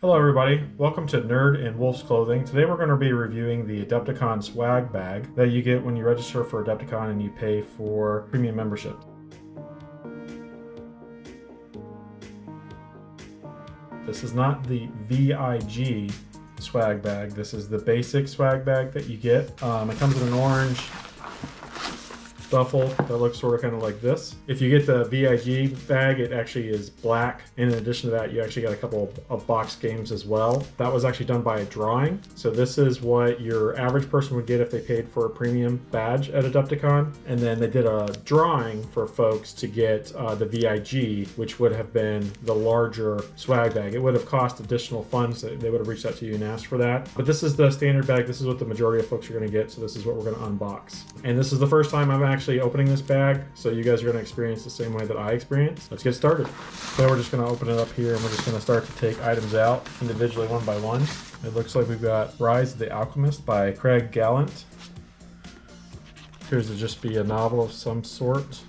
Hello everybody, welcome to Nerd in Wolf's Clothing. Today we're going to be reviewing the Adepticon swag bag that you get when you register for Adepticon and you pay for premium membership. This is not the VIG swag bag, this is the basic swag bag that you get. It comes in an orange duffel that looks sort of kind of like this. If you get the VIG bag, it actually is black. And in addition to that, you actually got a couple of box games as well. That was actually done by a drawing. So this is what your average person would get if they paid for a premium badge at Adepticon. And then they did a drawing for folks to get the VIG, which would have been the larger swag bag. It would have cost additional funds. They would have reached out to you and asked for that. But this is the standard bag. This is what the majority of folks are going to get. So this is what we're going to unbox. And this is the first time I'm actually opening this bag, so you guys are going to experience the same way that I experienced. Let's get started. So we're just going to open it up here and we're just going to start to take items out individually one by one. It looks like we've got Rise of the Alchemist by Craig Gallant. Appears to just be a novel of some sort.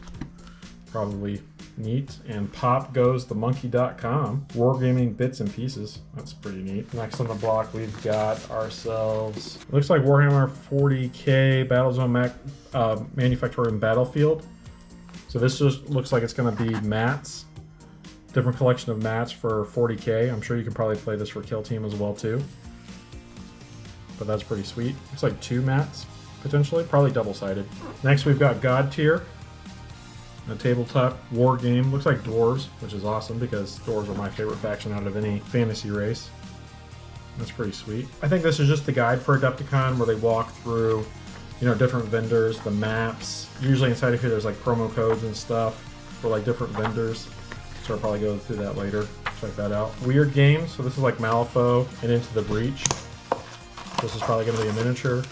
Probably neat. And Pop Goes the Monkey.com. Wargaming Bits and Pieces. That's pretty neat. Next on the block we've got ourselves, looks like Warhammer 40k Battlezone Manufactorium Battlefield. So this just looks like it's going to be mats. Different collection of mats for 40k. I'm sure you can probably play this for Kill Team as well too. But that's pretty sweet. Looks like 2 mats potentially, probably double-sided. Next we've got God Tier. A tabletop war game. Looks like dwarves, which is awesome because dwarves are my favorite faction out of any fantasy race. That's pretty sweet. I think this is just the guide for Adepticon where they walk through, you know, different vendors, the maps. Usually inside of here there's like promo codes and stuff for like different vendors. So I'll probably go through that later. Check that out. Weird games. So this is like Malifaux and Into the Breach. This is probably going to be a miniature.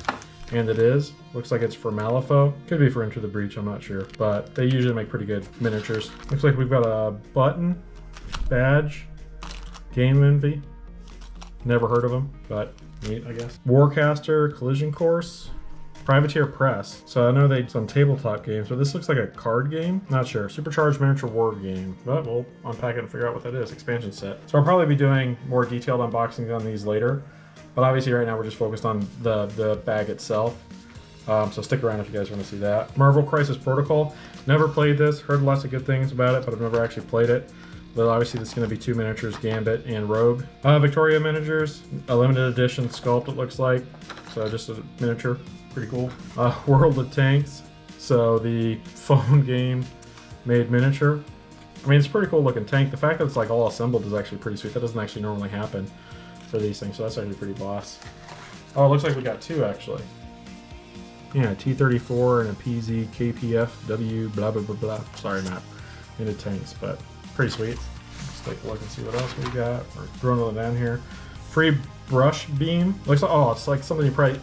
And it is. Looks like it's for Malifaux. Could be for Into the Breach, I'm not sure. But they usually make pretty good miniatures. Looks like we've got a button, badge, Game Envy. Never heard of them, but neat, I guess. Warcaster, Collision Course, Privateer Press. So I know they did some tabletop games, but this looks like a card game. Not sure. Supercharged Miniature War Game. But we'll unpack it and figure out what that is. Expansion set. So I'll probably be doing more detailed unboxings on these later. But obviously right now we're just focused on the bag itself. So stick around if you guys want to see that. Marvel Crisis Protocol. Never played this. Heard lots of good things about it, but I've never actually played it. But obviously this is going to be 2 miniatures, Gambit and Rogue. Victoria miniatures. A limited edition sculpt it looks like. So just a miniature. Pretty cool. World of Tanks. So the phone game made miniature. I mean, it's a pretty cool looking tank. The fact that it's like all assembled is actually pretty sweet. That doesn't actually normally happen for these things, so that's actually pretty boss. Oh, it looks like we got 2 actually. Yeah, T-34 and a PZ KPFW blah blah blah blah. Sorry, not into tanks, but pretty sweet. Let's take a look and see what else we got. We're throwing it down here. Free brush beam. Looks like, oh, it's like something you probably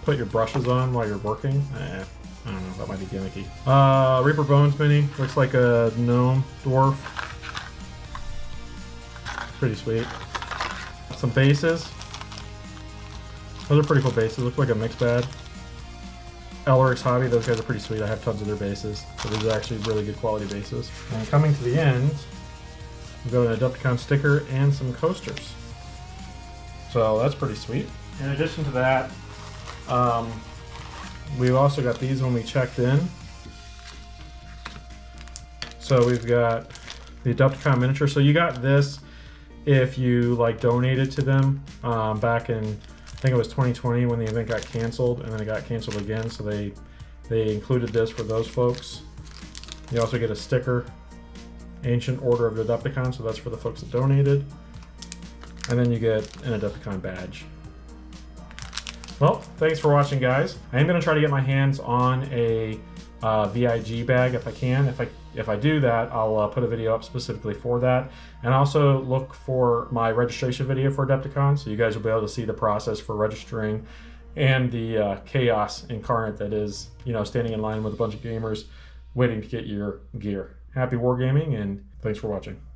put your brushes on while you're working. I don't know, that might be gimmicky. Reaper Bones mini. Looks like a gnome dwarf. Pretty sweet. Some bases. Those are pretty cool bases. Look like a mixed bag. Elric's Hobby. Those guys are pretty sweet. I have tons of their bases. So these are actually really good quality bases. And coming to the end, we've got an Adepticon sticker and some coasters. So that's pretty sweet. In addition to that, we've also got these when we checked in. So we've got the Adepticon miniature. So you got this if you like donated to them back in, I think it was 2020 when the event got canceled, and then it got canceled again, so they included this for those folks. You also get a sticker, Ancient Order of Adepticon, so that's for the folks that donated. And then you get an Adepticon badge. Well, thanks for watching, guys. I am going to try to get my hands on a VIG bag if I can. If I do that, I'll put a video up specifically for that. And also look for my registration video for Adepticon, so you guys will be able to see the process for registering and the chaos incarnate that is, you know, standing in line with a bunch of gamers waiting to get your gear. Happy wargaming, and thanks for watching.